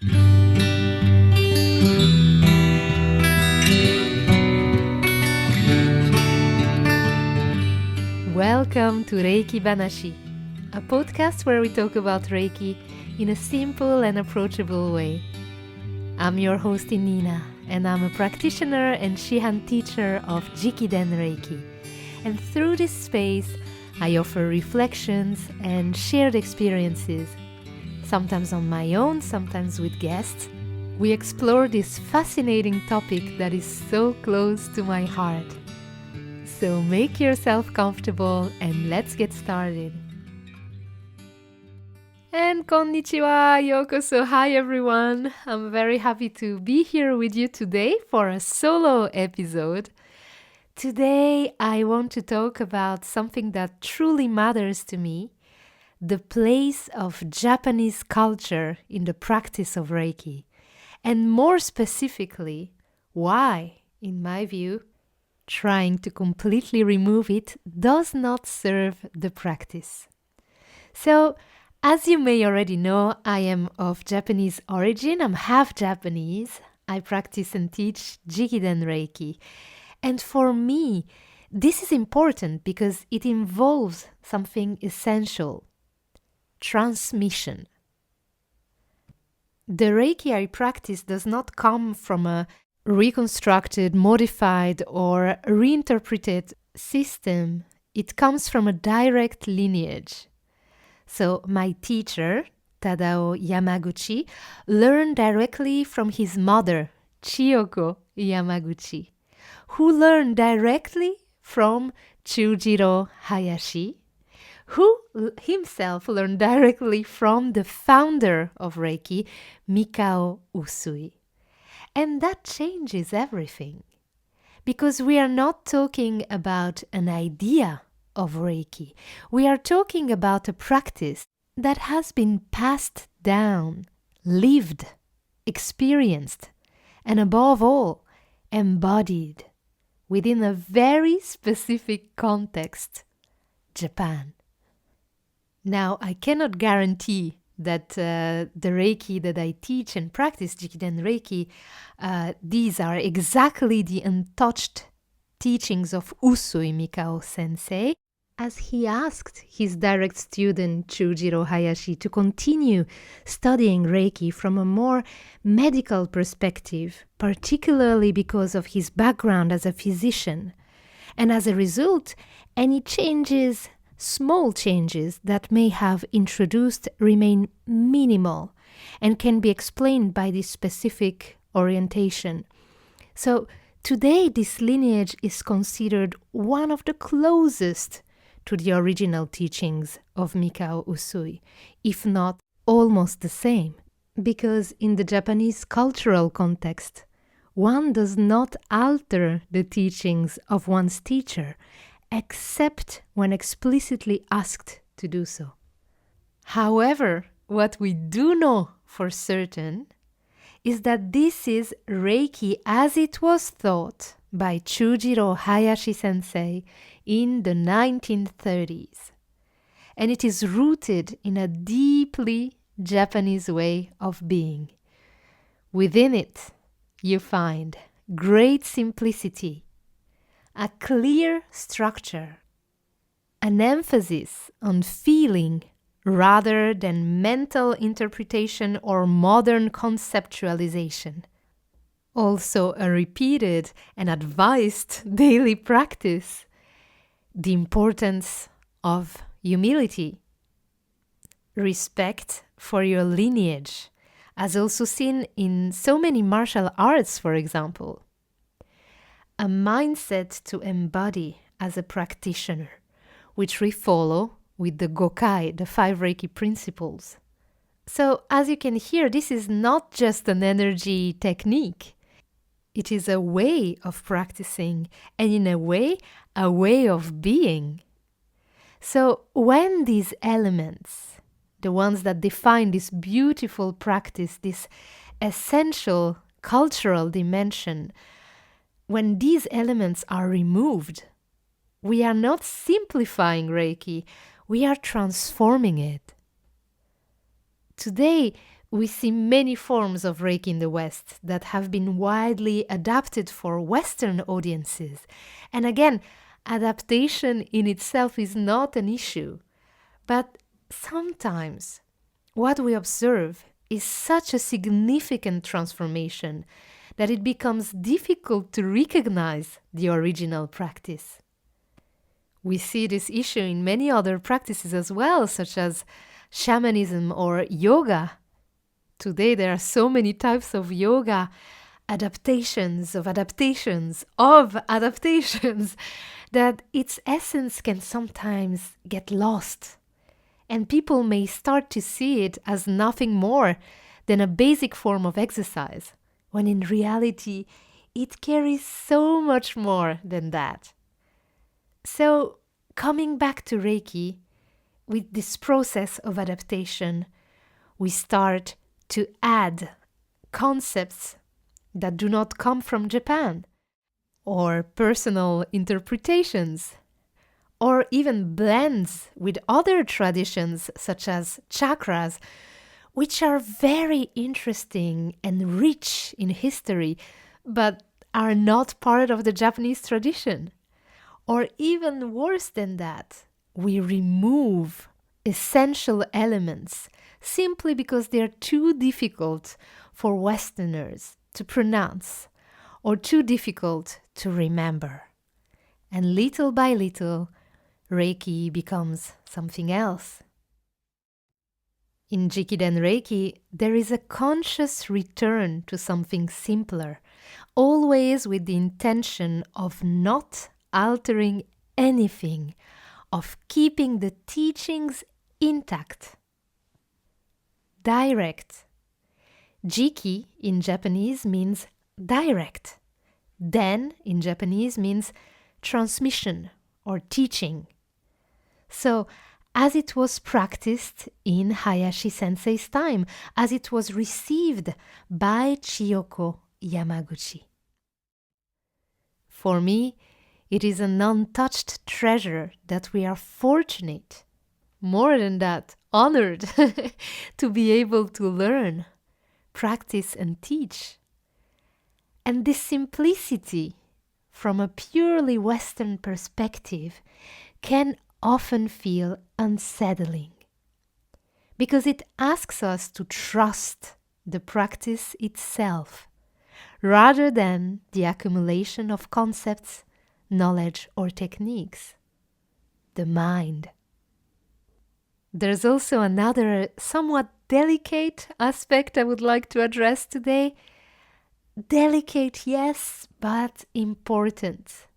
Welcome to Reiki Banashi, a podcast where we talk about Reiki in a simple and approachable way. I'm your host Innina, and I'm a practitioner and Shihan teacher of Jikiden Reiki. And through this space, I offer reflections and shared experiences, sometimes on my own, sometimes with guests. We explore this fascinating topic that is so close to my heart. So make yourself comfortable and let's get started. And konnichiwa, yokoso, hi everyone. I'm very happy to be here with you today for a solo episode. Today I want to talk about something that truly matters to me, the place of Japanese culture in the practice of Reiki. And more specifically, why, in my view, trying to completely remove it does not serve the practice. So, as you may already know, I am of Japanese origin. I'm half Japanese. I practice and teach Jikiden Reiki. And for me, this is important because it involves something essential: transmission. The Reiki I practice does not come from a reconstructed, modified, or reinterpreted system. It comes from a direct lineage. So my teacher, Tadao Yamaguchi, learned directly from his mother, Chiyoko Yamaguchi, who learned directly from Chujiro Hayashi, who himself learned directly from the founder of Reiki, Mikao Usui. And that changes everything, because we are not talking about an idea of Reiki. We are talking about a practice that has been passed down, lived, experienced, and above all, embodied within a very specific context, Japan. Now, I cannot guarantee that the Reiki that I teach and practice, Jikiden Reiki, these are exactly the untouched teachings of Usui Mikao Sensei, as he asked his direct student Chujiro Hayashi to continue studying Reiki from a more medical perspective, particularly because of his background as a physician. And as a result, any changes, small changes that may have introduced remain minimal and can be explained by this specific orientation. So today this lineage is considered one of the closest to the original teachings of Mikao Usui, if not almost the same, because in the Japanese cultural context, one does not alter the teachings of one's teacher except when explicitly asked to do so. However, what we do know for certain is that this is Reiki as it was taught by Chujiro Hayashi sensei in the 1930s. And it is rooted in a deeply Japanese way of being. Within it, you find great simplicity, a clear structure, an emphasis on feeling rather than mental interpretation or modern conceptualization. Also a repeated and advised daily practice, the importance of humility, respect for your lineage, as also seen in so many martial arts, for example. A mindset to embody as a practitioner, which we follow with the Gokai, the 5 Reiki principles. So, as you can hear, this is not just an energy technique. It is a way of practicing, and in a way of being. So, when these elements, the ones that define this beautiful practice, this essential cultural dimension, when these elements are removed, we are not simplifying Reiki, we are transforming it. Today, We see many forms of Reiki in the West that have been widely adapted for Western audiences. And again, adaptation in itself is not an issue. But sometimes what we observe is such a significant transformation that it becomes difficult to recognize the original practice. We see this issue in many other practices as well, such as shamanism or yoga. Today there are so many types of yoga, adaptations of adaptations of adaptations, that its essence can sometimes get lost. And people may start to see it as nothing more than a basic form of exercise, when in reality it carries so much more than that. So, coming back to Reiki, with this process of adaptation, we start to add concepts that do not come from Japan, or personal interpretations, or even blends with other traditions such as chakras, which are very interesting and rich in history, but are not part of the Japanese tradition. Or even worse than that, we remove essential elements simply because they're too difficult for Westerners to pronounce or too difficult to remember. And little by little, Reiki becomes something else. In Jikiden Reiki, there is a conscious return to something simpler, always with the intention of not altering anything, of keeping the teachings intact. Direct. Jiki in Japanese means direct. Den in Japanese means transmission or teaching. So, as it was practiced in Hayashi Sensei's time, as it was received by Chiyoko Yamaguchi. For me, it is an untouched treasure that we are fortunate, more than that, honored, to be able to learn, practice, and teach. And this simplicity, from a purely Western perspective, can often feel unsettling, because it asks us to trust the practice itself, rather than the accumulation of concepts, knowledge, or techniques. The mind. There's also another somewhat delicate aspect I would like to address today. Delicate, yes, but important.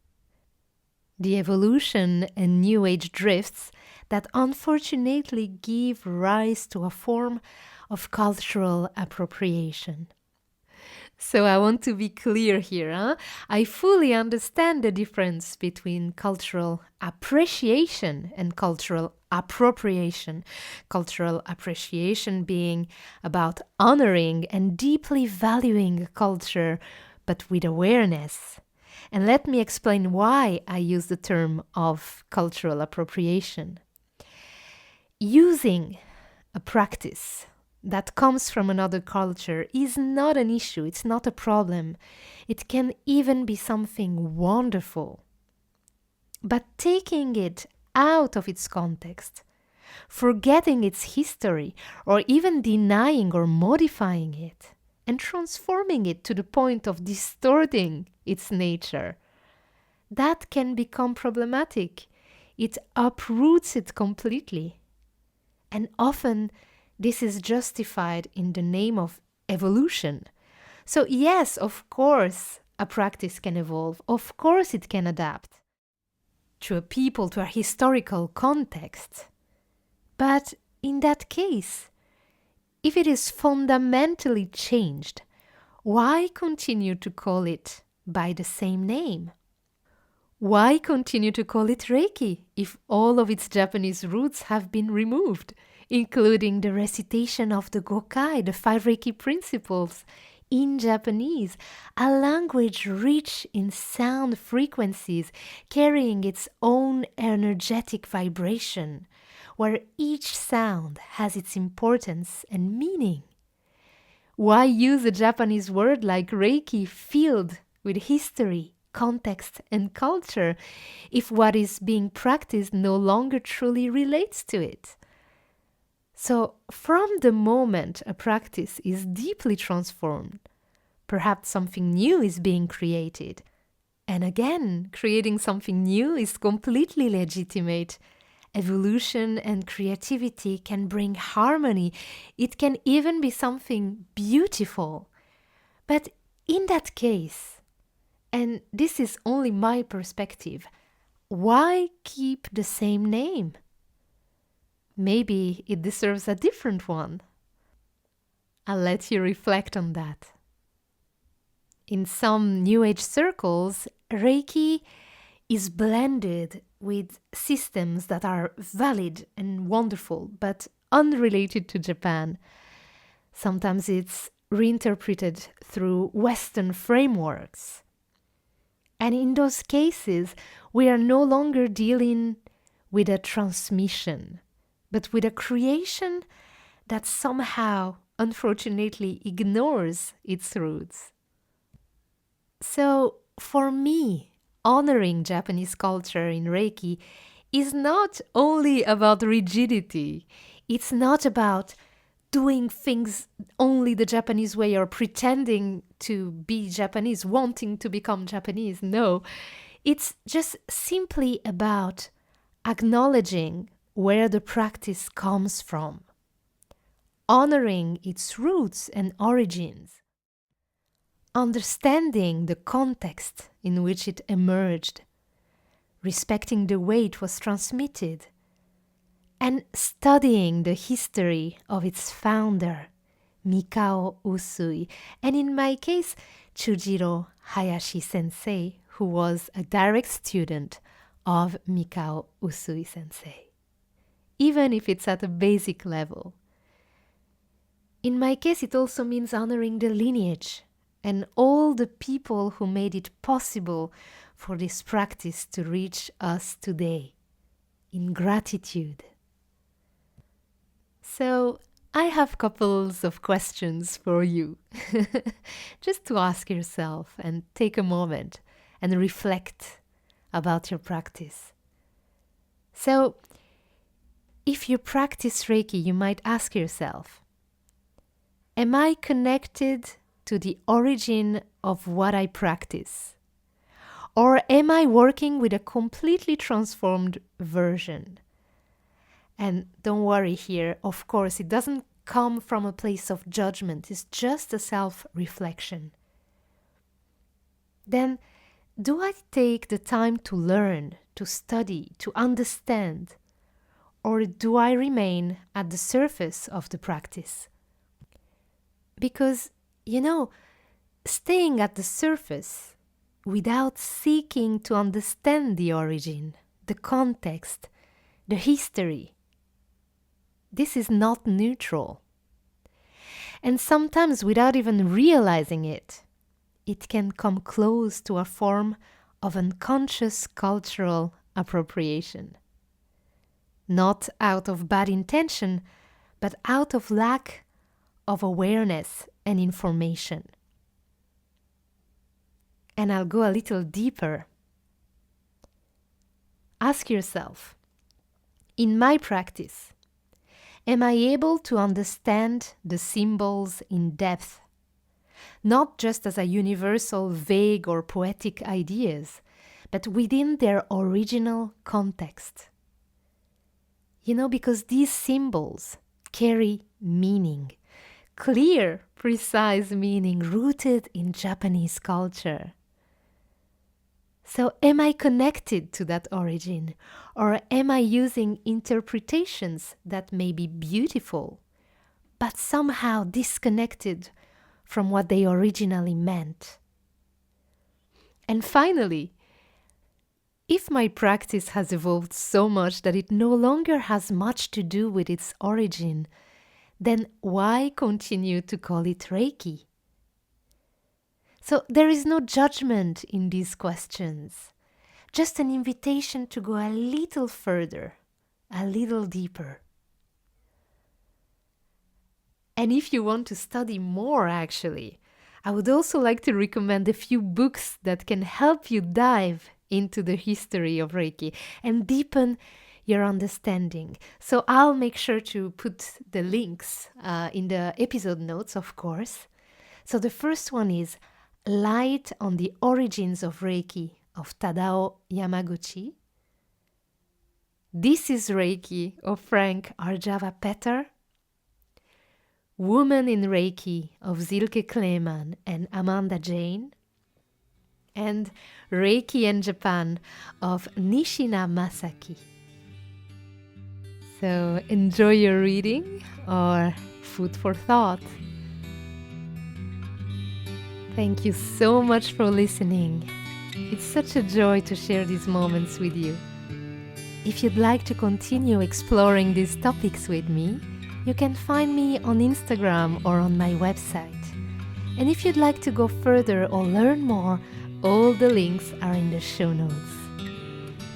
The evolution and New Age drifts that unfortunately give rise to a form of cultural appropriation. So I want to be clear here. I fully understand the difference between cultural appreciation and cultural appropriation. Cultural appreciation being about honoring and deeply valuing a culture, but with awareness. And let me explain why I use the term of cultural appropriation. Using a practice that comes from another culture is not an issue, it's not a problem. It can even be something wonderful. But taking it out of its context, forgetting its history, or even denying or modifying it, and transforming it to the point of distorting its nature, that can become problematic. It uproots it completely. And often, this is justified in the name of evolution. So yes, of course, a practice can evolve. Of course, it can adapt to a people, to a historical context. But in that case, if it is fundamentally changed, why continue to call it by the same name? Why continue to call it Reiki if all of its Japanese roots have been removed, including the recitation of the Gokai, the 5 Reiki principles, in Japanese, a language rich in sound frequencies, carrying its own energetic vibration, where each sound has its importance and meaning. Why use a Japanese word like Reiki filled with history, context, and culture if what is being practiced no longer truly relates to it? So, from the moment a practice is deeply transformed, perhaps something new is being created. And again, creating something new is completely legitimate. Evolution and creativity can bring harmony. It can even be something beautiful. But in that case, and this is only my perspective, why keep the same name? Maybe it deserves a different one. I'll let you reflect on that. In some New Age circles, Reiki is blended with systems that are valid and wonderful, but unrelated to Japan. Sometimes it's reinterpreted through Western frameworks. And in those cases, we are no longer dealing with a transmission, but with a creation that somehow, unfortunately, ignores its roots. So, for me, honoring Japanese culture in Reiki is not only about rigidity. It's not about doing things only the Japanese way or pretending to be Japanese, wanting to become Japanese. No, it's just simply about acknowledging where the practice comes from, honoring its roots and origins, understanding the context in which it emerged, respecting the way it was transmitted, and studying the history of its founder, Mikao Usui, and in my case, Chujiro Hayashi sensei, who was a direct student of Mikao Usui sensei, even if it's at a basic level. In my case, it also means honoring the lineage and all the people who made it possible for this practice to reach us today, in gratitude. So, I have couples of questions for you, just to ask yourself and take a moment and reflect about your practice. So, if you practice Reiki, you might ask yourself, am I connected to the origin of what I practice? Or am I working with a completely transformed version? And don't worry here, of course, it doesn't come from a place of judgment, it's just a self-reflection. Then, do I take the time to learn, to study, to understand? Or do I remain at the surface of the practice? Because, staying at the surface without seeking to understand the origin, the context, the history, this is not neutral. And sometimes, without even realizing it, it can come close to a form of unconscious cultural appropriation. Not out of bad intention, but out of lack of awareness and information. And I'll go a little deeper. Ask yourself, in my practice, am I able to understand the symbols in depth, not just as a universal, vague or poetic ideas, but within their original context? Because these symbols carry meaning, clear, precise meaning rooted in Japanese culture. So am I connected to that origin, or am I using interpretations that may be beautiful, but somehow disconnected from what they originally meant? And finally, if my practice has evolved so much that it no longer has much to do with its origin, then why continue to call it Reiki? So there is no judgment in these questions, just an invitation to go a little further, a little deeper. And if you want to study more, actually, I would also like to recommend a few books that can help you dive into the history of Reiki and deepen your understanding. So I'll make sure to put the links in the episode notes, of course. So the first one is Light on the Origins of Reiki of Tadao Yamaguchi. This is Reiki of Frank Arjava Petter. Woman in Reiki of Silke Kleemann and Amanda Jayne. And Reiki in Japan of Nishina Masaki. So enjoy your reading or food for thought. Thank you so much for listening. It's such a joy to share these moments with you. If you'd like to continue exploring these topics with me, you can find me on Instagram or on my website. And if you'd like to go further or learn more, all the links are in the show notes.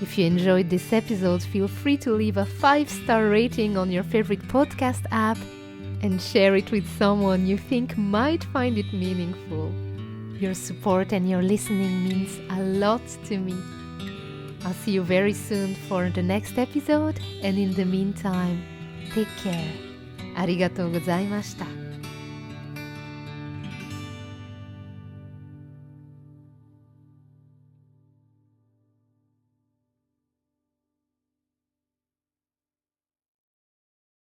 If you enjoyed this episode, feel free to leave a 5-star rating on your favorite podcast app and share it with someone you think might find it meaningful. Your support and your listening means a lot to me. I'll see you very soon for the next episode, and in the meantime, take care. ありがとうございました。